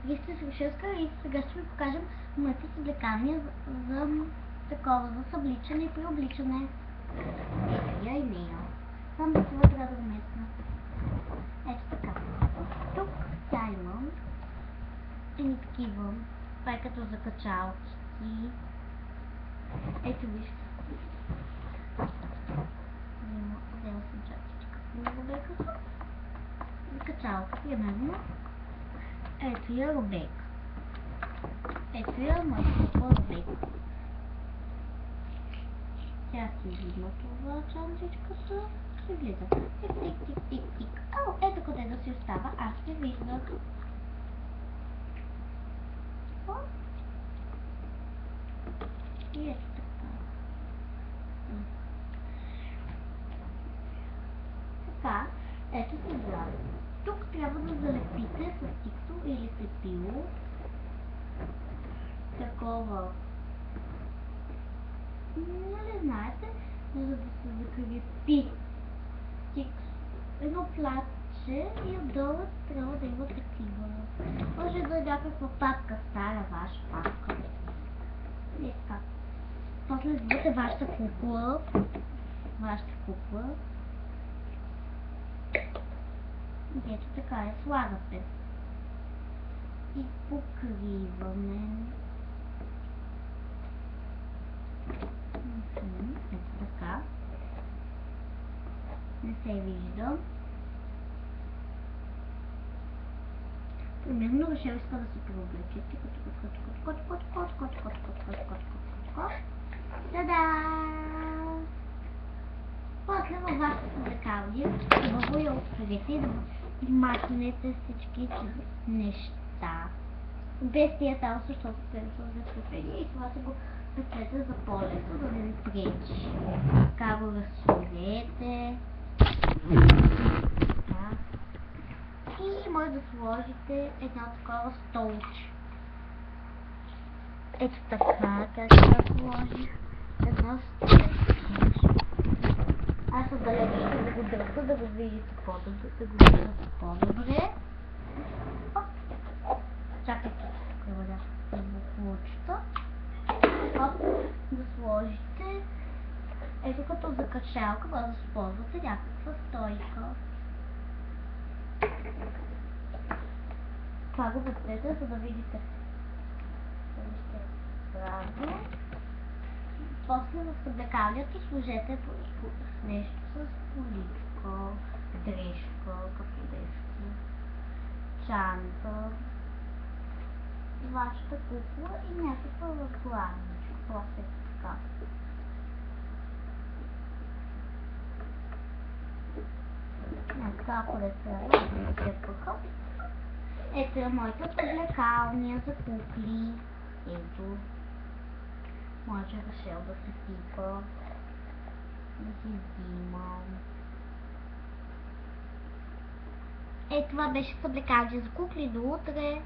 Вие сте с Рушевска и сега ще ви покажем моите съблекания за такова, за събличане и преобличане. Я и нея. Само това трябва да го местна. Ето така. Тук тя имам едни такива. Това е като закачалки. Ето виж. Взела съм чакичка. Робейката. Закачалка, примерно. Ето я робейка. Ето я моята робейка. Тя си видно това чанчичката. Се влиза. Тик, тик, тик, тик, тик. Ало, ето къде да си остава. Аз се виждах. И ето така. Така, ето сега. Тук трябва да залепите с тиксо или слепило. Такова. Нали знаете, за да се закрепи тикс. Едно платче и отдолу трябва да има такива. Може да е някаква папка, стара ваша папка. И така. После взимате вашата кукла. И ето така я слагате. И покриваме. Ето така. Не се вижда. Примерно Рушел иска да се преоблече. Та-да! После във вашето съблекалие хубаво я отправите и да махнете всички неща. Без тия там, защото те са закрепени и това се го печете за по-лесно, да не ви пречи. Така го разсолете. И може да сложите едно такова столче. Ето така, как да сложих едно столче. Аз отдалеч ще го дръпна, да го видите по-добре. Чакайте, трябва да буклучета. Да сложите ето като закачалка, може да използвате някаква стойка. Това го вътре, за да видите право. После в съблекалието сложете с нещо с поличка, дрежка, каподешка, чанта, вашата кукла и някаква възглавничка. После така. Така, ако да се пъха. Ето е моята съблекалния за кукли. Ето. Може Рушел да се пипа. Да си взимам. Ето това беше съблекалния за кукли. До утре!